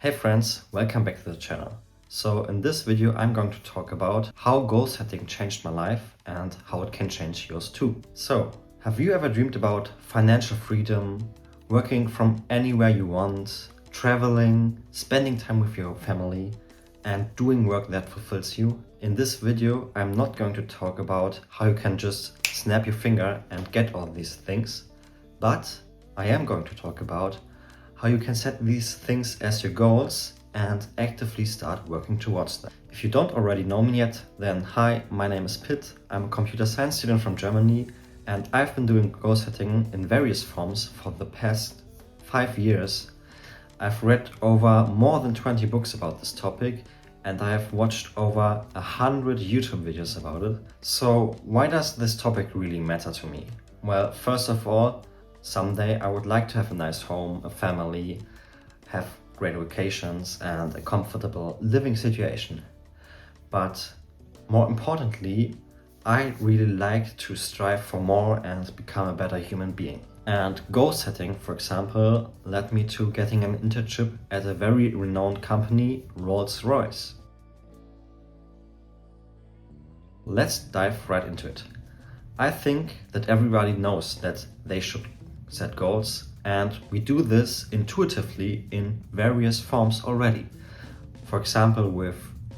Hey friends, welcome back to the channel. So in this video I'm going to talk about how goal setting changed my life and how it can change yours too. So, have you ever dreamed about financial freedom, working from anywhere you want, traveling, spending time with your family, and doing work that fulfills you? In this video I'm not going to talk about how you can just snap your finger and get all these things, but I am going to talk about how you can set these things as your goals and actively start working towards them. If you don't already know me yet, then hi, my name is Pitt. I'm a computer science student from Germany, and I've been doing goal setting in various forms for the past 5 years. I've read over more than 20 books about this topic, and I have watched over 100 YouTube videos about it. So why does this topic really matter to me? Well, first of all, someday I would like to have a nice home, a family, have great vacations and a comfortable living situation. But more importantly, I really like to strive for more and become a better human being. And goal setting, for example, led me to getting an internship at a very renowned company, Rolls-Royce. Let's dive right into it. I think that everybody knows that they should set goals, and we do this intuitively in various forms already. For example, with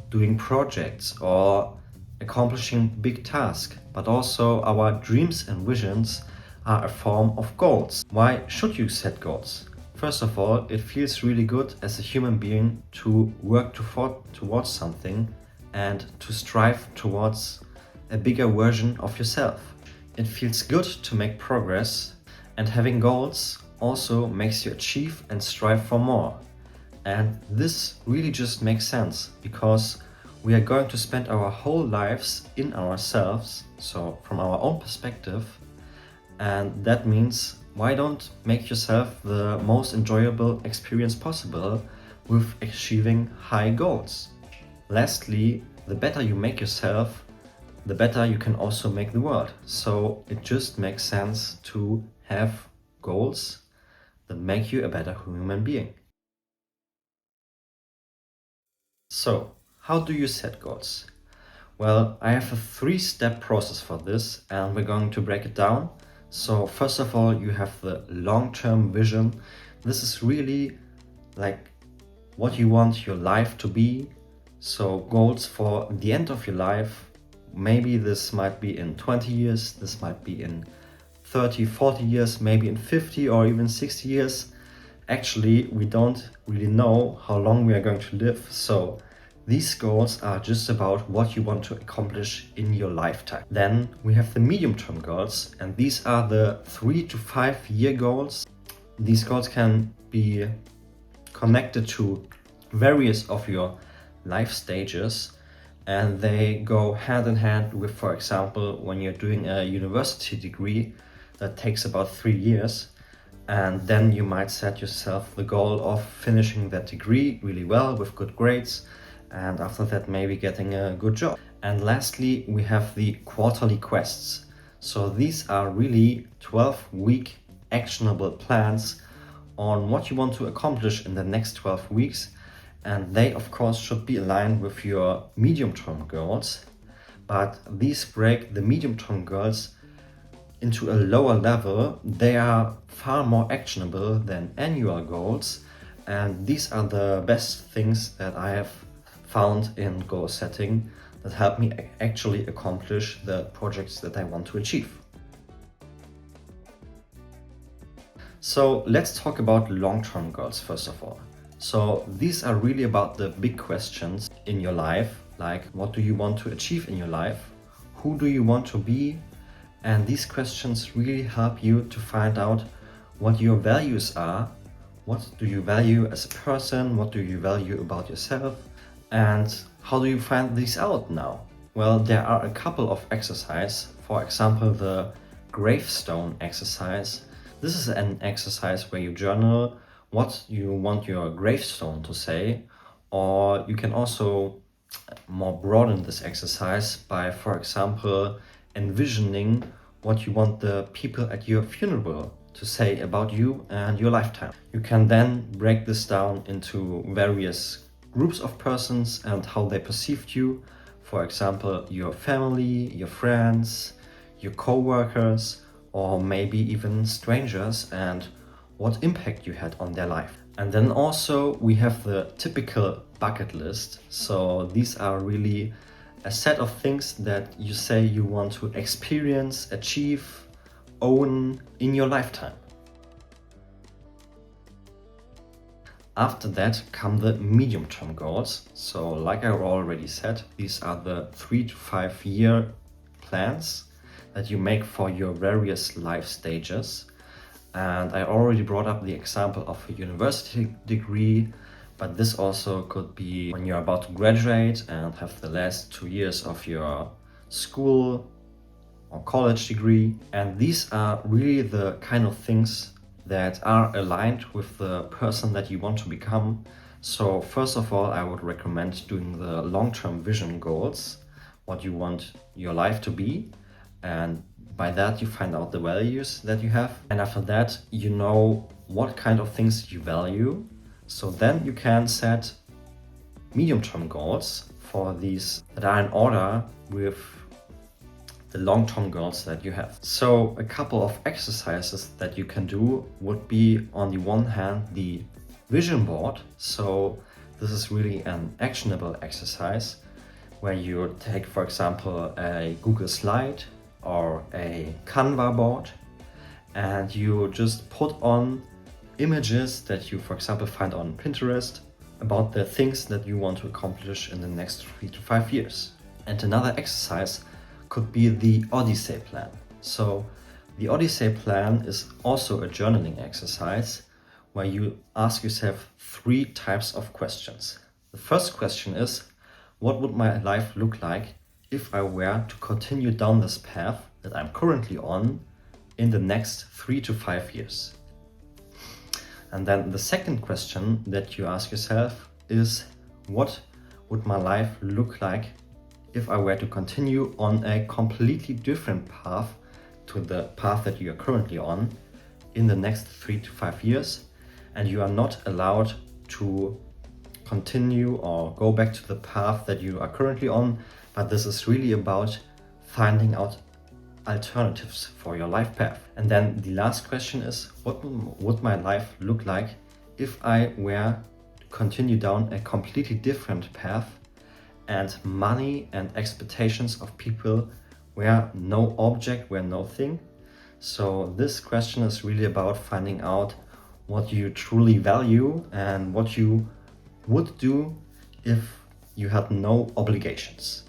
doing projects or accomplishing big tasks, but also our dreams and visions are a form of goals. Why should you set goals? First of all, it feels really good as a human being to work towards something and to strive towards a bigger version of yourself. It feels good to make progress, and having goals also makes you achieve and strive for more. And this really just makes sense because we are going to spend our whole lives in ourselves, so from our own perspective, and that means why don't make yourself the most enjoyable experience possible with achieving high goals. Lastly, the better you make yourself, the better you can also make the world. So it just makes sense to have goals that make you a better human being. So, how do you set goals? Well, I have a 3-step process for this and we're going to break it down. So first of all, you have the long-term vision. This is really like what you want your life to be. So goals for the end of your life. Maybe this might be in 20 years, this might be in 30, 40 years, maybe in 50 or even 60 years. Actually, we don't really know how long we are going to live, so these goals are just about what you want to accomplish in your lifetime. Then we have the medium-term goals, and these are the 3 to 5 year goals. These goals can be connected to various of your life stages, and they go hand in hand with, for example, when you're doing a university degree that takes about 3 years, and then you might set yourself the goal of finishing that degree really well with good grades, and after that maybe getting a good job. And lastly, we have the quarterly quests. So these are really 12-week actionable plans on what you want to accomplish in the next 12 weeks. And they, of course, should be aligned with your medium-term goals. But these break the medium-term goals into a lower level. They are far more actionable than annual goals. And these are the best things that I have found in goal setting that help me actually accomplish the projects that I want to achieve. So let's talk about long-term goals first of all. So these are really about the big questions in your life, like what do you want to achieve in your life? Who do you want to be? And these questions really help you to find out what your values are. What do you value as a person? What do you value about yourself? And how do you find these out now? Well, there are a couple of exercises. For example, the gravestone exercise. This is an exercise where you journal what you want your gravestone to say, or you can also more broaden this exercise by, for example, envisioning what you want the people at your funeral to say about you and your lifetime. You can then break this down into various groups of persons and how they perceived you. For example, your family, your friends, your co-workers, or maybe even strangers, and what impact you had on their life. And then also we have the typical bucket list. So these are really a set of things that you say you want to experience, achieve, own in your lifetime. After that come the medium-term goals. So like I already said, these are the 3 to 5 year plans that you make for your various life stages. And I already brought up the example of a university degree, but this also could be when you're about to graduate and have the last 2 years of your school or college degree. And these are really the kind of things that are aligned with the person that you want to become. So first of all, I would recommend doing the long-term vision goals, what you want your life to be. And by that you find out the values that you have. And after that, you know what kind of things you value. So then you can set medium-term goals for these that are in order with the long-term goals that you have. So a couple of exercises that you can do would be, on the one hand, the vision board. So this is really an actionable exercise where you take, for example, a Google slide or a Canva board, and you just put on images that you, for example, find on Pinterest about the things that you want to accomplish in the next 3 to 5 years. And another exercise could be the Odyssey plan. So the Odyssey plan is also a journaling exercise where you ask yourself 3 types of questions. The first question is, what would my life look like if I were to continue down this path that I'm currently on in the next 3 to 5 years? And then the second question that you ask yourself is, what would my life look like if I were to continue on a completely different path to the path that you are currently on in the next 3 to 5 years, and you are not allowed to continue or go back to the path that you are currently on, but this is really about finding out alternatives for your life path. And then the last question is, what would my life look like if I were to continue down a completely different path, and money and expectations of people were no object, were no thing? So this question is really about finding out what you truly value and what you would do if you had no obligations.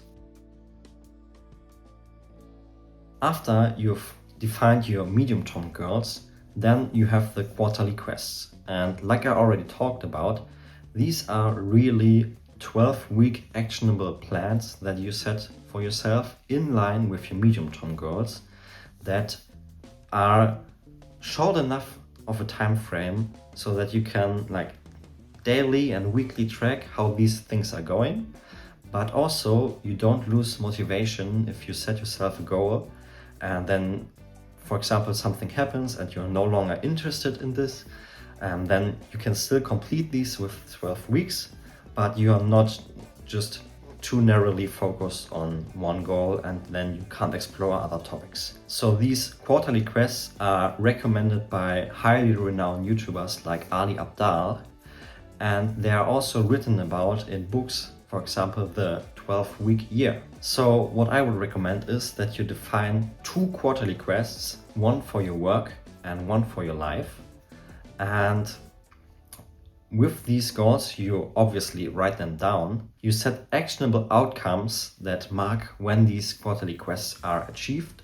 After you've defined your medium-term goals, then you have the quarterly quests. And like I already talked about, these are really 12-week actionable plans that you set for yourself in line with your medium-term goals that are short enough of a time frame so that you can daily and weekly track how these things are going, but also you don't lose motivation if you set yourself a goal and then, for example, something happens and you're no longer interested in this, and then you can still complete these with 12 weeks, but you are not just too narrowly focused on one goal and then you can't explore other topics. So these quarterly quests are recommended by highly renowned YouTubers like Ali Abdaal, and they are also written about in books, for example, the 12-week year. So what I would recommend is that you define 2 quarterly quests, one for your work and one for your life. And with these goals, you obviously write them down. You set actionable outcomes that mark when these quarterly quests are achieved.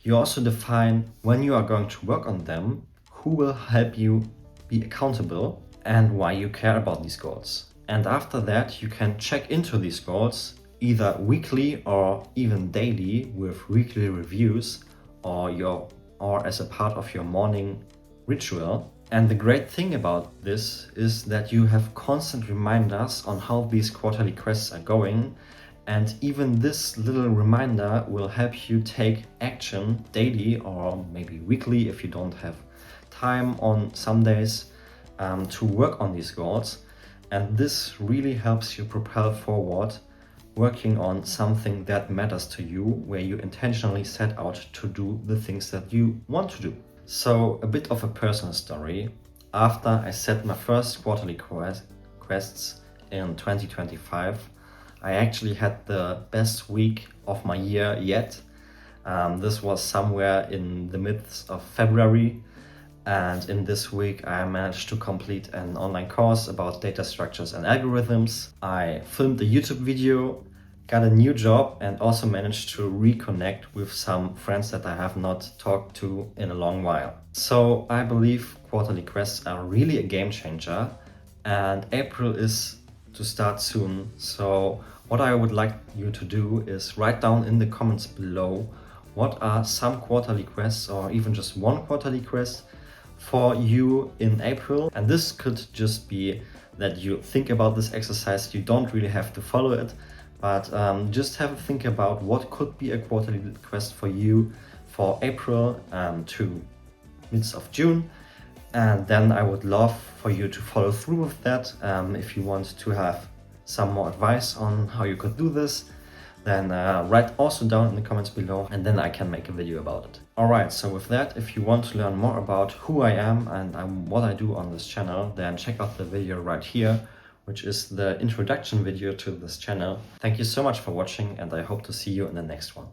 You also define when you are going to work on them, who will help you be accountable, and why you care about these goals. And after that, you can check into these goals either weekly or even daily with weekly reviews or as a part of your morning ritual. And the great thing about this is that you have constant reminders on how these quarterly quests are going, and even this little reminder will help you take action daily or maybe weekly if you don't have time on some days to work on these goals. And this really helps you propel forward, working on something that matters to you, where you intentionally set out to do the things that you want to do. So a bit of a personal story. After I set my first quarterly quests in 2025, I actually had the best week of my year yet. This was somewhere in the midst of February, and in this week I managed to complete an online course about data structures and algorithms. I filmed a YouTube video, got a new job, and also managed to reconnect with some friends that I have not talked to in a long while. So I believe quarterly quests are really a game changer, and April is to start soon. So what I would like you to do is write down in the comments below what are some quarterly quests, or even just one quarterly quest for you in April. And this could just be that you think about this exercise. You don't really have to follow it, but just have a think about what could be a quarterly quest for you for April to midst of June. And then I would love for you to follow through with that. If you want to have some more advice on how you could do this, then write also down in the comments below, and then I can make a video about it. Alright, so with that, if you want to learn more about who I am and what I do on this channel, then check out the video right here, which is the introduction video to this channel. Thank you so much for watching, and I hope to see you in the next one.